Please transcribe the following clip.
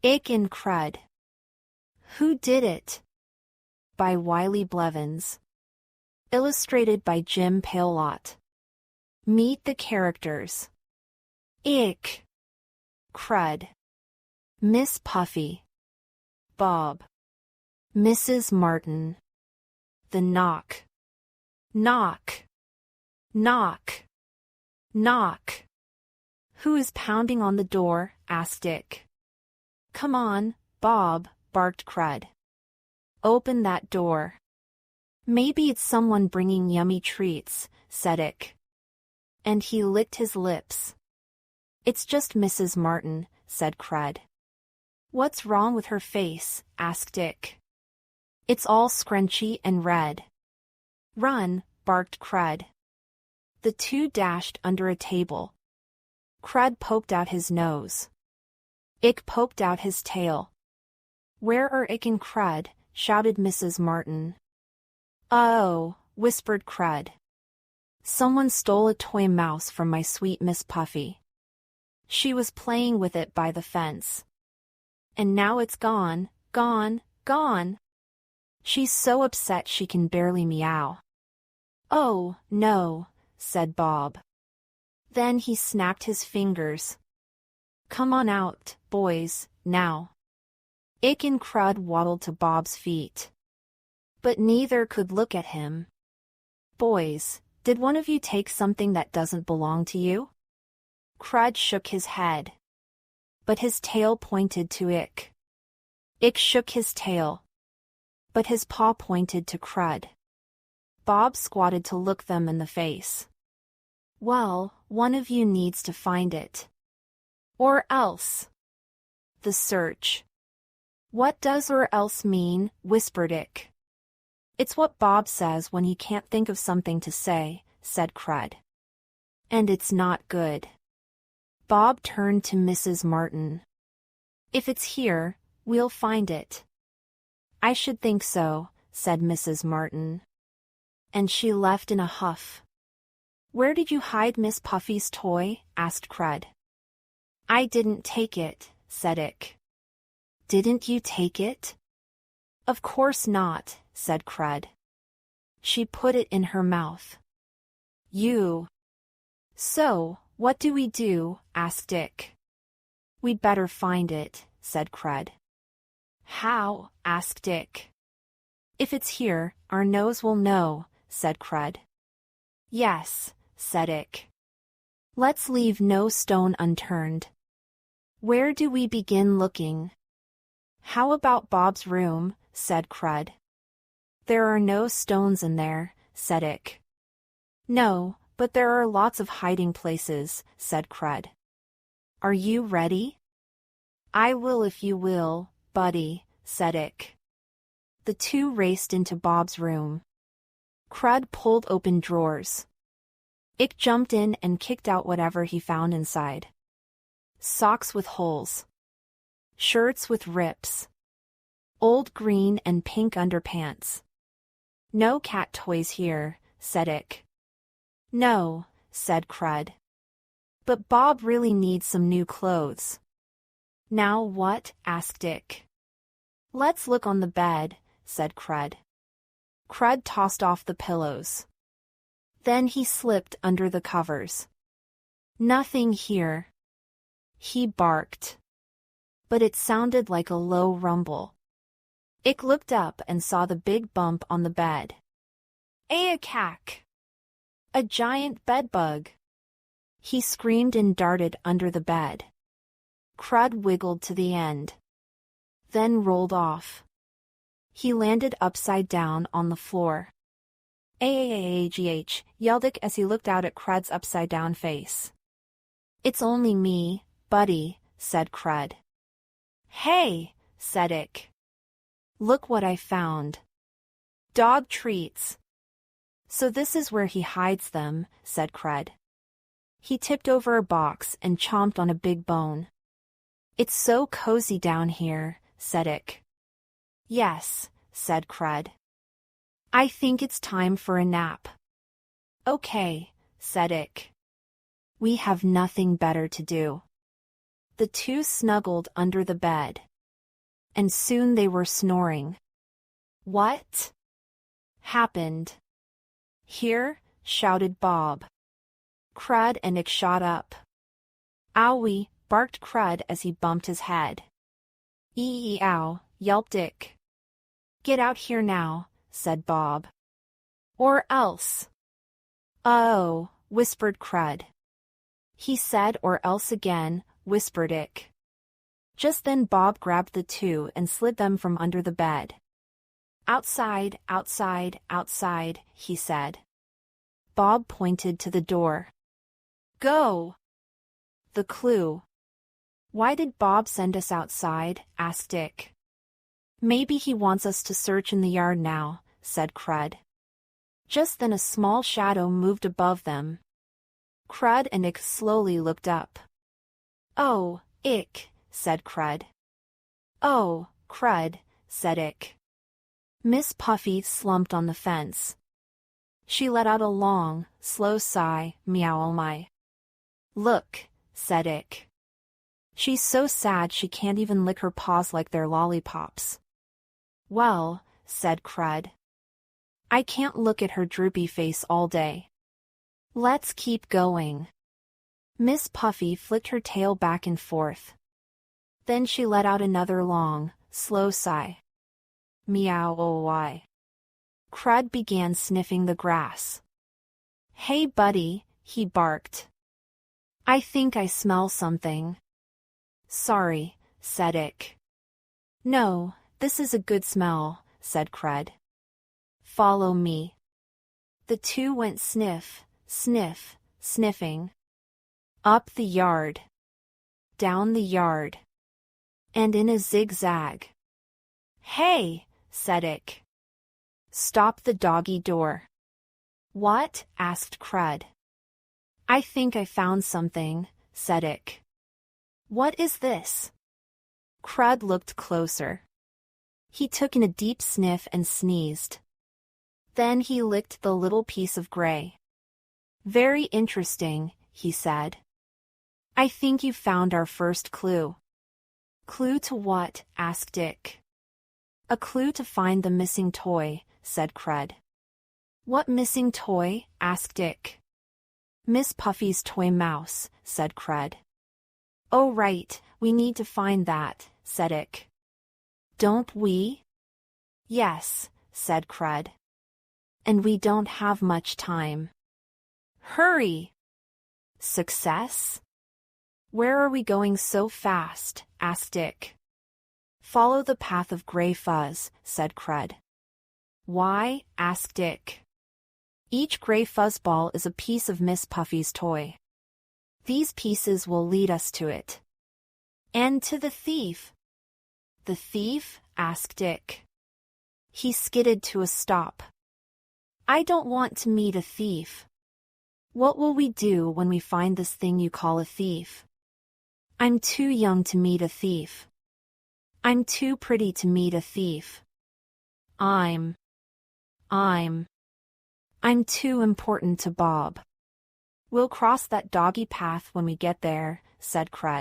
Ick and Crud Who Did It? By Wiley Blevins. Illustrated by Jim Pailott. Meet the characters. Ick. Crud. Miss Puffy. Bob. Mrs. Martin. The knock. Knock. Knock. Knock. Who is pounding on the door? Asked Ick. Come on, Bob, barked Crud. Open that door. Maybe it's someone bringing yummy treats, said Ick. And he licked his lips. It's just Mrs. Martin, said Crud. What's wrong with her face? Asked Ick. It's all scrunchy and red. Run, barked Crud. The two dashed under a table. Crud poked out his nose. Ick poked out his tail. Where are Ick and Crud? Shouted Mrs. Martin. Oh, whispered Crud. Someone stole a toy mouse from my sweet Miss Puffy. She was playing with it by the fence. And now it's gone, gone, gone. She's so upset she can barely meow. Oh, no, said Bob. Then he snapped his fingers. Come on out, boys, now. Ick and Crud waddled to Bob's feet. But neither could look at him. Boys, did one of you take something that doesn't belong to you? Crud shook his head. But his tail pointed to Ick. Ick shook his tail. But his paw pointed to Crud. Bob squatted to look them in the face. Well, one of you needs to find it. Or else. The search. What does or else mean? Whispered Ick. It's what Bob says when he can't think of something to say, said Crud. And it's not good. Bob turned to Mrs. Martin. If it's here, we'll find it. I should think so, said Mrs. Martin. And she left in a huff. Where did you hide Miss Puffy's toy? Asked Crud. I didn't take it, said Ick. Didn't you take it? Of course not, said Crud. She put it in her mouth. You. So, what do we do? Asked Ick. We'd better find it, said Crud. How? Asked Ick. If it's here, our nose will know, said Crud. Yes, said Ick. Let's leave no stone unturned. Where do we begin looking? How about Bob's room? Said Crud. There are no stones in there, said Ick. No, but there are lots of hiding places, said Crud. Are you ready? I will if you will, buddy, said Ick. The two raced into Bob's room. Crud pulled open drawers. Ick jumped in and kicked out whatever he found inside. Socks with holes. Shirts with rips. Old green and pink underpants. No cat toys here, said Ick. No, said Crud. But Bob really needs some new clothes. Now what? Asked Ick. Let's look on the bed, said Crud. Crud tossed off the pillows. Then he slipped under the covers. Nothing here. He barked. But it sounded like a low rumble. Ick looked up and saw the big bump on the bed. Ayak! A giant bedbug. He screamed and darted under the bed. Crud wiggled to the end. Then rolled off. He landed upside down on the floor. Aagh, yelled Ick as he looked out at Crud's upside-down face. It's only me, buddy, said Crud. Hey, said Ick. Look what I found. Dog treats. So this is where he hides them, said Crud. He tipped over a box and chomped on a big bone. It's so cozy down here, said Ick. Yes, said Crud. I think it's time for a nap. Okay, said Ick. We have nothing better to do. The two snuggled under the bed. and soon they were snoring. What happened here? Shouted Bob. Crud and Ick shot up. Owie, barked Crud as he bumped his head. Ee-ow, yelped Ick. Get out here now, said Bob. Or else. Oh, whispered Crud. He said or else again, whispered Ick. Just then Bob grabbed the two and slid them from under the bed. Outside, outside, outside, he said. Bob pointed to the door. Go! The clue. Why did Bob send us outside? Asked Ick. Maybe he wants us to search in the yard now, said Crud. Just then a small shadow moved above them. Crud and Ick slowly looked up. Oh, Ick, said Crud. Oh, Crud, said Ick. Miss Puffy slumped on the fence. She let out a long, slow sigh, meow oh my. Look, said Ick. She's so sad she can't even lick her paws like they're lollipops. Well, said Crud. I can't look at her droopy face all day. Let's keep going. Miss Puffy flicked her tail back and forth. Then she let out another long, slow sigh. Meow oh why. Crud began sniffing the grass. Hey buddy, he barked. I think I smell something. Sorry, said Ick. No, this is a good smell, said Crud. Follow me. The two went sniff, sniff, sniffing. Up the yard. Down the yard. And in a zigzag. Hey, said Ick. Stop the doggy door. What? Asked Crud. I think I found something, said Ick. What is this? Crud looked closer. He took in a deep sniff and sneezed. Then he licked the little piece of gray. Very interesting, he said. I think you found our first clue. Clue to what? Asked Ick. A clue to find the missing toy, said Crud. What missing toy? Asked Ick. Miss Puffy's toy mouse, said Crud. Oh right, we need to find that, said Ick. Don't we? Yes, said Crud. And we don't have much time. Hurry! Success? Where are we going so fast? Asked Ick. Follow the path of gray fuzz, said Crud. Why? Asked Ick. Each gray fuzzball is a piece of Miss Puffy's toy. These pieces will lead us to it. And to the thief. The thief? Asked Ick. He skidded to a stop. I don't want to meet a thief. What will we do when we find this thing you call a thief? I'm too young to meet a thief. I'm too pretty to meet a thief. I'm too important to Bob. We'll cross that doggy path when we get there, said Crud.